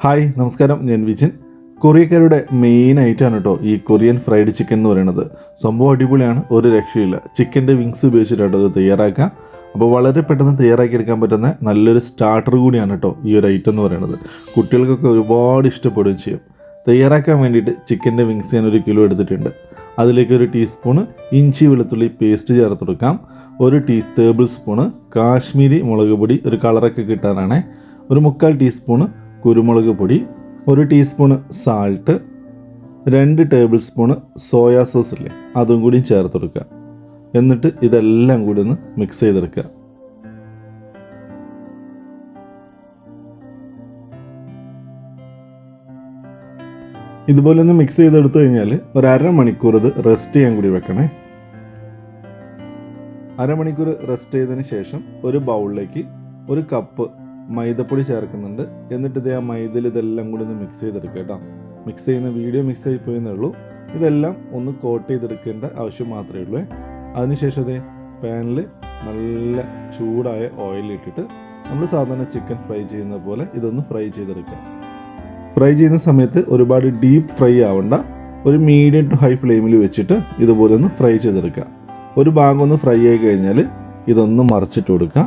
Hi നമസ്കാരം, ഞാൻ Vijin. കൊറിയക്കാരുടെ main ഐറ്റമാണ് കേട്ടോ ഈ കൊറിയൻ ഫ്രൈഡ് ചിക്കൻ എന്ന് പറയുന്നത്. സംഭവം അടിപൊളിയാണ്, ഒരു രക്ഷയില്ല. ചിക്കൻ്റെ വിങ്സ് ഉപയോഗിച്ചിട്ടാണ് ഇത് തയ്യാറാക്കുക. അപ്പോൾ വളരെ പെട്ടെന്ന് തയ്യാറാക്കിയെടുക്കാൻ പറ്റുന്ന നല്ലൊരു സ്റ്റാർട്ടർ കൂടിയാണ് കേട്ടോ ഈ ഒരു ഐറ്റം എന്ന് പറയുന്നത്. കുട്ടികൾക്കൊക്കെ ഒരുപാട് ഇഷ്ടപ്പെടുകയും ചെയ്യും. തയ്യാറാക്കാൻ വേണ്ടിയിട്ട് ചിക്കൻ്റെ വിങ്സ് ഞാൻ 1 കിലോ എടുത്തിട്ടുണ്ട്. അതിലേക്ക് 1 ടീസ്പൂണ് ഇഞ്ചി വെളുത്തുള്ളി പേസ്റ്റ് ചേർത്ത് കൊടുക്കാം. 1 ടേബിൾ സ്പൂണ് കാശ്മീരി മുളക് പൊടി, ഒരു കളറൊക്കെ കിട്ടാനാണ്. 1/4 ടീസ്പൂണ് കുരുമുളക് പൊടി, 1 teaspoon salt, 2 table spoon soya sauce ഇല്ലേ അതും കൂടി ചേർത്ത് കൊടുക്കുക. എന്നിട്ട് ഇതെല്ലാം കൂടി ഒന്ന് മിക്സ് ചെയ്തെടുക്കുക. ഇതുപോലെ ഒന്ന് മിക്സ് ചെയ്തെടുത്തു കഴിഞ്ഞാൽ ഒരു അരമണിക്കൂർ ഇത് റെസ്റ്റ് ചെയ്യാൻ കൂടി വെക്കണേ. അരമണിക്കൂർ റെസ്റ്റ് ചെയ്തതിന് ശേഷം ഒരു ബൗളിലേക്ക് 1 കപ്പ് മൈദപ്പൊടി ചേർക്കുന്നുണ്ട്. എന്നിട്ട് ആ മൈദയിൽ ഇതെല്ലാം കൂടി ഒന്ന് മിക്സ് ചെയ്തെടുക്കുക കേട്ടോ. മിക്സ് ചെയ്യുന്ന വീഡിയോ മിക്സ് ആയി പോയെന്നേ ഉള്ളൂ. ഇതെല്ലാം ഒന്ന് കോട്ട് ചെയ്തെടുക്കേണ്ട ആവശ്യം മാത്രമേ ഉള്ളൂ. അതിനുശേഷം പാനിൽ നല്ല ചൂടായ ഓയിൽ ഇട്ടിട്ട് നമ്മൾ സാധാരണ ചിക്കൻ ഫ്രൈ ചെയ്യുന്ന പോലെ ഇതൊന്ന് ഫ്രൈ ചെയ്തെടുക്കുക. ഫ്രൈ ചെയ്യുന്ന സമയത്ത് ഒരുപാട് ഡീപ്പ് ഫ്രൈ ആവണ്ട, ഒരു മീഡിയം ടു ഹൈ ഫ്ലെയിമിൽ വെച്ചിട്ട് ഇതുപോലെ ഒന്ന് ഫ്രൈ ചെയ്തെടുക്കുക. ഒരു ഭാഗം ഒന്ന് ഫ്രൈ ആയി കഴിഞ്ഞാൽ ഇതൊന്ന് മറിച്ചിട്ട് കൊടുക്കുക.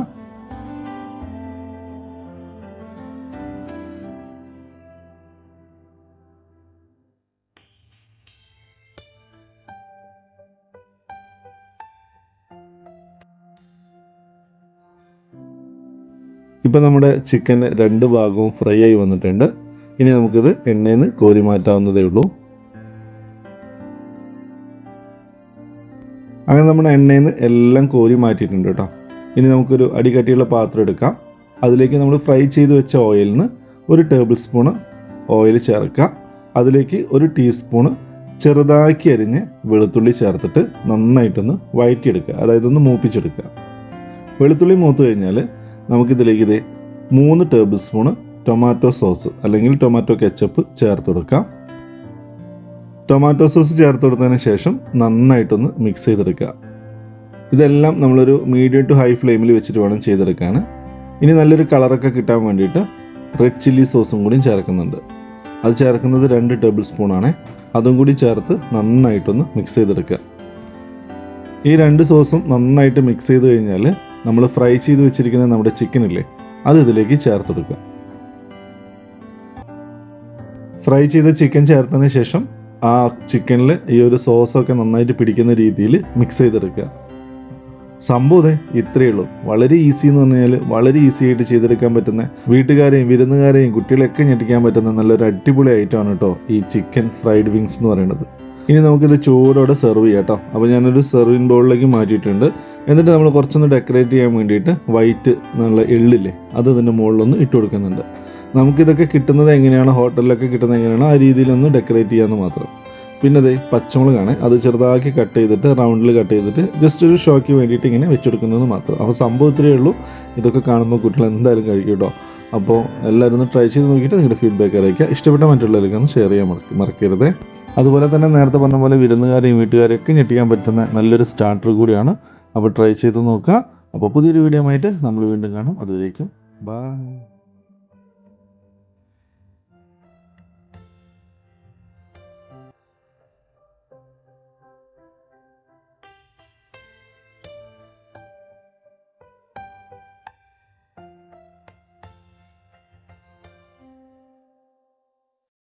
ഇപ്പോൾ നമ്മുടെ ചിക്കൻ 2 ഭാഗവും ഫ്രൈ ആയി വന്നിട്ടുണ്ട്. ഇനി നമുക്കിത് എണ്ണയിൽ നിന്ന് കോരി മാറ്റാവുന്നതേ ഉള്ളൂ. അങ്ങനെ നമ്മുടെ എണ്ണയിൽ നിന്ന് എല്ലാം കോരി മാറ്റിയിട്ടുണ്ട് കേട്ടോ. ഇനി നമുക്കൊരു അടികട്ടിയുള്ള പാത്രം എടുക്കാം. അതിലേക്ക് നമ്മൾ ഫ്രൈ ചെയ്ത് വെച്ച ഓയിലിൽ നിന്ന് 1 ടേബിൾ സ്പൂണ് ഓയിൽ ചേർക്കുക. അതിലേക്ക് 1 ടീസ്പൂണ് ചെറുതാക്കി അരിഞ്ഞ് വെളുത്തുള്ളി ചേർത്തിട്ട് നന്നായിട്ടൊന്ന് വഴറ്റിയെടുക്കുക, അതായത് ഒന്ന് മൂപ്പിച്ചെടുക്കുക. വെളുത്തുള്ളി മൂത്ത് കഴിഞ്ഞാൽ നമുക്കിതിലേക്ക് 3 ടേബിൾ സ്പൂണ് ടൊമാറ്റോ സോസ് അല്ലെങ്കിൽ ടൊമാറ്റോ കെച്ചപ്പ് ചേർത്ത് കൊടുക്കാം. ടൊമാറ്റോ സോസ് ചേർത്ത് കൊടുത്തതിന് ശേഷം നന്നായിട്ടൊന്ന് മിക്സ് ചെയ്തെടുക്കുക. ഇതെല്ലാം നമ്മളൊരു മീഡിയം ടു ഹൈ ഫ്ലെയിമിൽ വെച്ചിട്ട് വേണം ചെയ്തെടുക്കാൻ. ഇനി നല്ലൊരു കളറൊക്കെ കിട്ടാൻ വേണ്ടിയിട്ട് റെഡ് ചില്ലി സോസും കൂടി ചേർക്കുന്നുണ്ട്. അത് ചേർക്കുന്നത് 2 ടേബിൾ സ്പൂണാണ്. അതും കൂടി ചേർത്ത് നന്നായിട്ടൊന്ന് മിക്സ് ചെയ്തെടുക്കുക. ഈ 2 സോസും നന്നായിട്ട് മിക്സ് ചെയ്ത് കഴിഞ്ഞാൽ നമ്മൾ ഫ്രൈ ചെയ്ത് വെച്ചിരിക്കുന്ന നമ്മുടെ ചിക്കൻ ഇല്ലേ അത് ഇതിലേക്ക് ചേർത്ത് കൊടുക്കുക. ഫ്രൈ ചെയ്ത ചിക്കൻ ചേർത്തതിന് ശേഷം ആ ചിക്കനിൽ ഈ ഒരു സോസൊക്കെ നന്നായിട്ട് പിടിക്കുന്ന രീതിയിൽ മിക്സ് ചെയ്തെടുക്കുക. സംഭവം ഇത്രയേ ഉള്ളൂ. വളരെ ഈസി എന്ന് പറഞ്ഞാൽ വളരെ ഈസി ആയിട്ട് ചെയ്തെടുക്കാൻ പറ്റുന്ന, വീട്ടുകാരെയും വിരുന്നുകാരെയും കുട്ടികളെയൊക്കെ ഞെട്ടിക്കാൻ പറ്റുന്ന നല്ലൊരു അടിപൊളി ഐറ്റമാണ് കേട്ടോ ഈ ചിക്കൻ ഫ്രൈഡ് വിങ്സ് എന്ന് പറയുന്നത്. ഇനി നമുക്കിത് ചൂടോടെ സെർവ് ചെയ്യാം കേട്ടോ. അപ്പോൾ ഞാനൊരു സെർവിങ് ബൗളിലേക്ക് മാറ്റിയിട്ടുണ്ട്. എന്നിട്ട് നമ്മൾ കുറച്ചൊന്ന് ഡെക്കറേറ്റ് ചെയ്യാൻ വേണ്ടിയിട്ട് വൈറ്റ് നല്ല എള്ളില്ലേ അത് ഇതിൻ്റെ മുകളിലൊന്ന് ഇട്ട് കൊടുക്കുന്നുണ്ട്. നമുക്കിതൊക്കെ കിട്ടുന്നത് എങ്ങനെയാണ്, ഹോട്ടലിലൊക്കെ കിട്ടുന്നത് എങ്ങനെയാണോ ആ രീതിയിലൊന്ന് ഡെക്കറേറ്റ് ചെയ്യാമെന്ന് മാത്രം. പിന്നെ പച്ചമുളകാണ്, അത് ചെറുതാക്കി കട്ട് ചെയ്തിട്ട് റൗണ്ടിൽ കട്ട് ചെയ്തിട്ട് ജസ്റ്റ് ഒരു ഷോയ്ക്ക് വേണ്ടിയിട്ട് ഇങ്ങനെ വെച്ചെടുക്കുന്നത് മാത്രം. അപ്പോൾ സംഭവം ഇത്രയേ ഉള്ളൂ. ഇതൊക്കെ കാണുമ്പോൾ കുട്ടികൾ എന്തായാലും കഴിക്കും കേട്ടോ. അപ്പോൾ എല്ലാവരും ഒന്ന് ട്രൈ ചെയ്ത് നോക്കിയിട്ട് നിങ്ങളുടെ ഫീഡ്ബാക്ക് അറിയിക്കുക. ഇഷ്ടപ്പെട്ട മറ്റുള്ളവർക്ക് ഒന്ന് ഷെയർ ചെയ്യാൻ മറക്കരുത്. അതുപോലെ തന്നെ നേരത്തെ പറഞ്ഞ പോലെ വിരുന്നുകാരെയും വീട്ടുകാരെയൊക്കെ ഞെട്ടിക്കാൻ പറ്റുന്ന നല്ലൊരു സ്റ്റാർട്ടർ കൂടിയാണ്. അപ്പോൾ ട്രൈ ചെയ്ത് നോക്കുക. അപ്പോൾ പുതിയൊരു വീഡിയോ ആയിട്ട് നമ്മൾ വീണ്ടും കാണാം. അതുവരേക്കും ബൈ.